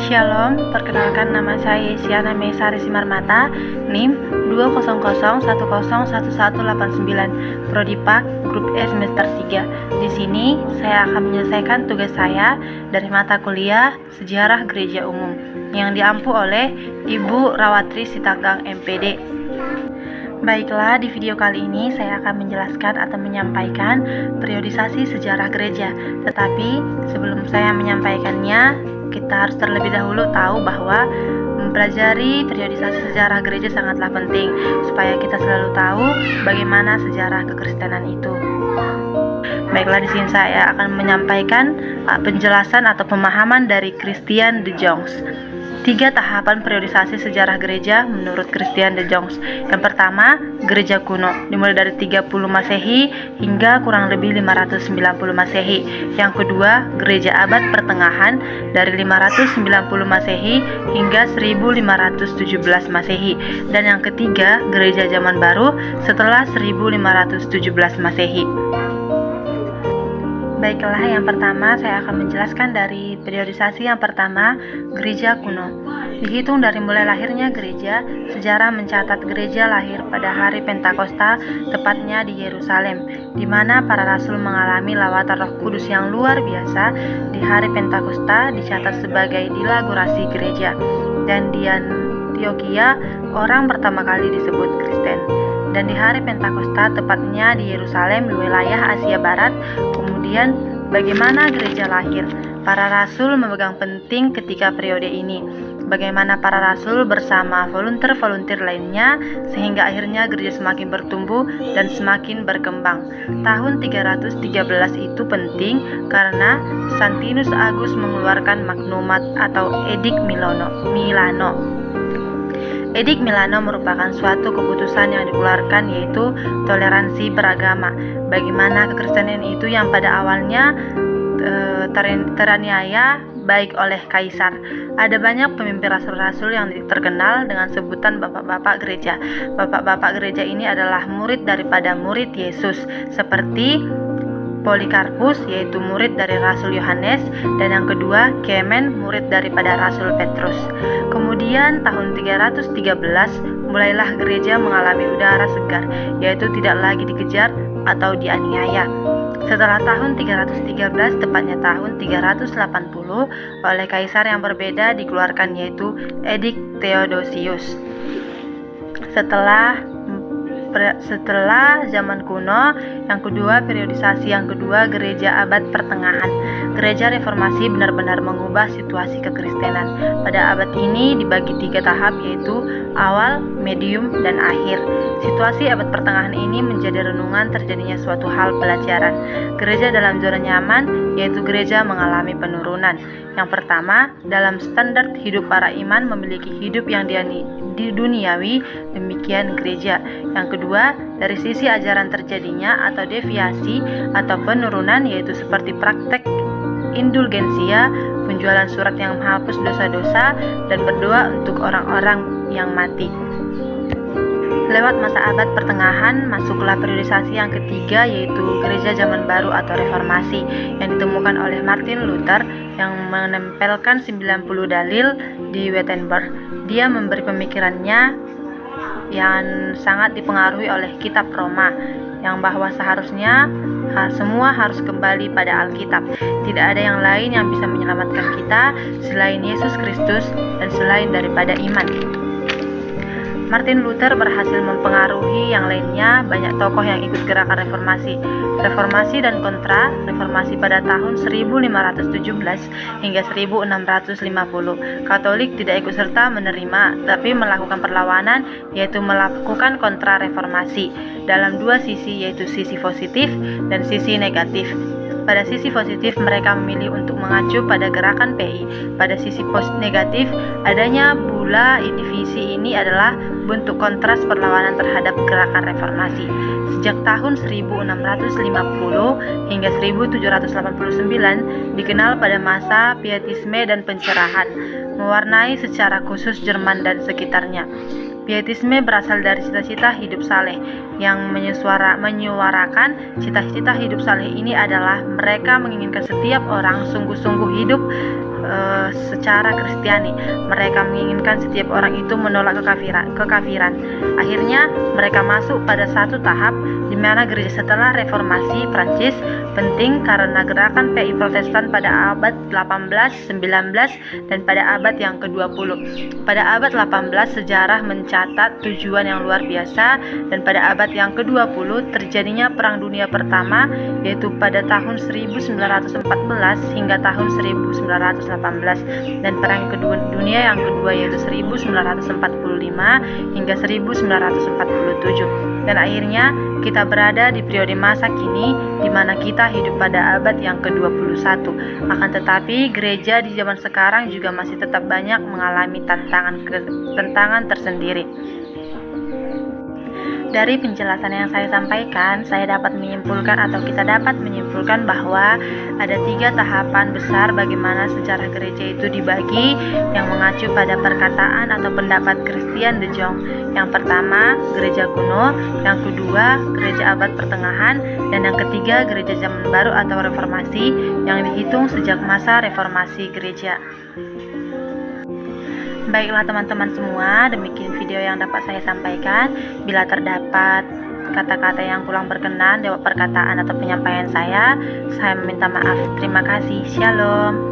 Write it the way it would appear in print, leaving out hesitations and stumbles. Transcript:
Shalom, perkenalkan nama saya Yesiana Meisari Simarmata, NIM 200101189, Prodipak Grup E semester 3. Di sini saya akan menyelesaikan tugas saya dari mata kuliah Sejarah Gereja Umum yang diampu oleh Ibu Rawatri Sitagang MPD. Baiklah, di video kali ini saya akan menjelaskan atau menyampaikan periodisasi sejarah gereja. Tetapi sebelum saya menyampaikannya, kita harus terlebih dahulu tahu bahwa mempelajari periodisasi sejarah gereja sangatlah penting supaya kita selalu tahu bagaimana sejarah kekristenan itu. Baiklah, di sini saya akan menyampaikan penjelasan atau pemahaman dari Christian de Jongs. 3 tahapan periodisasi sejarah gereja menurut Christian de Jongs. Yang pertama, gereja kuno, dimulai dari 30 Masehi hingga kurang lebih 590 Masehi. Yang kedua, gereja abad pertengahan dari 590 Masehi hingga 1517 Masehi. Dan yang ketiga, gereja zaman baru setelah 1517 Masehi. Baiklah, yang pertama saya akan menjelaskan dari periodisasi yang pertama, gereja kuno. Dihitung dari mulai lahirnya gereja, sejarah mencatat gereja lahir pada hari Pentakosta, tepatnya di Yerusalem, di mana para rasul mengalami lawatan Roh Kudus yang luar biasa. Di hari Pentakosta dicatat sebagai dilaugurasi gereja, dan di Antioquia orang pertama kali disebut Kristen. Dan di hari Pentakosta, tepatnya di Yerusalem, di wilayah Asia Barat. Kemudian, bagaimana gereja lahir? Para rasul memegang penting ketika periode ini. Bagaimana para rasul bersama volunteer-volunteer lainnya, sehingga akhirnya gereja semakin bertumbuh dan semakin berkembang. Tahun 313 itu penting karena Santinus Agus mengeluarkan maklumat atau Edik Milano. Edik Milano merupakan suatu keputusan yang dikeluarkan, yaitu toleransi beragama. Bagaimana kekristenan itu yang pada awalnya teraniaya baik oleh kaisar. Ada banyak pemimpin rasul-rasul yang terkenal dengan sebutan bapak-bapak gereja. Bapak-bapak gereja ini adalah murid daripada murid Yesus, seperti Polikarpus, yaitu murid dari Rasul Yohanes, dan yang kedua Kemen, murid daripada Rasul Petrus. Kemudian tahun 313 mulailah gereja mengalami udara segar, yaitu tidak lagi dikejar atau dianiaya. Setelah tahun 313, tepatnya tahun 380, oleh kaisar yang berbeda dikeluarkan, yaitu Edik Theodosius. Setelah zaman kuno, yang kedua, periodisasi yang kedua, gereja abad pertengahan. Gereja reformasi benar-benar mengubah situasi kekristenan. Pada abad ini dibagi 3 tahap, yaitu awal, medium, dan akhir. Situasi abad pertengahan ini menjadi renungan terjadinya suatu hal pelajaran. Gereja dalam zona nyaman, yaitu gereja mengalami penurunan. Yang pertama, dalam standar hidup para iman memiliki hidup yang di duniawi, demikian gereja. Yang kedua, dari sisi ajaran terjadinya atau deviasi atau penurunan, yaitu seperti praktek indulgensia, penjualan surat yang menghapus dosa-dosa, dan berdoa untuk orang-orang yang mati. Lewat masa abad pertengahan, masuklah periodisasi yang ketiga, yaitu gereja zaman baru atau reformasi, yang ditemukan oleh Martin Luther yang menempelkan 90 dalil di Wittenberg. Dia memberi pemikirannya yang sangat dipengaruhi oleh kitab Roma, yang bahwa seharusnya semua harus kembali pada Alkitab. Tidak ada yang lain yang bisa menyelamatkan kita selain Yesus Kristus dan selain daripada iman. Martin Luther berhasil mempengaruhi yang lainnya banyak tokoh yang ikut gerakan reformasi. Reformasi dan kontra reformasi pada tahun 1517 hingga 1650. Katolik tidak ikut serta menerima, tapi melakukan perlawanan, yaitu melakukan kontra reformasi dalam 2 sisi, yaitu sisi positif dan sisi negatif. Pada sisi positif, mereka memilih untuk mengacu pada gerakan PI. Pada sisi negatif, adanya bula divisi ini adalah bentuk kontras perlawanan terhadap gerakan reformasi. Sejak tahun 1650 hingga 1789 dikenal pada masa pietisme dan pencerahan, mewarnai secara khusus Jerman dan sekitarnya. Pietisme berasal dari cita-cita hidup saleh. Yang menyuarakan cita-cita hidup saleh ini adalah mereka menginginkan setiap orang sungguh-sungguh hidup secara Kristiani. Mereka menginginkan setiap orang itu menolak kekafiran. Akhirnya mereka masuk pada satu tahap di mana gereja setelah reformasi Prancis penting karena gerakan PI Protestan pada abad 18, 19, dan pada abad yang ke-20. Pada abad 18 sejarah mencatat tujuan yang luar biasa, dan pada abad yang ke-20 terjadinya Perang Dunia Pertama, yaitu pada tahun 1914 hingga tahun 1918, dan Perang Dunia yang kedua yaitu 1945 hingga 1947. Dan akhirnya kita berada di periode masa kini di mana kita hidup pada abad yang ke-21. Akan tetapi gereja di zaman sekarang juga masih tetap banyak mengalami tantangan tersendiri. Dari penjelasan yang saya sampaikan, saya dapat menyimpulkan atau kita dapat menyimpulkan bahwa ada 3 tahapan besar bagaimana sejarah gereja itu dibagi yang mengacu pada perkataan atau pendapat Christian de Jong. Yang pertama, gereja kuno, yang kedua, gereja abad pertengahan, dan yang ketiga, gereja zaman baru atau reformasi yang dihitung sejak masa reformasi gereja. Baiklah teman-teman semua, demikian video yang dapat saya sampaikan. Bila terdapat kata-kata yang kurang berkenan dalam perkataan atau penyampaian saya meminta maaf. Terima kasih. Shalom.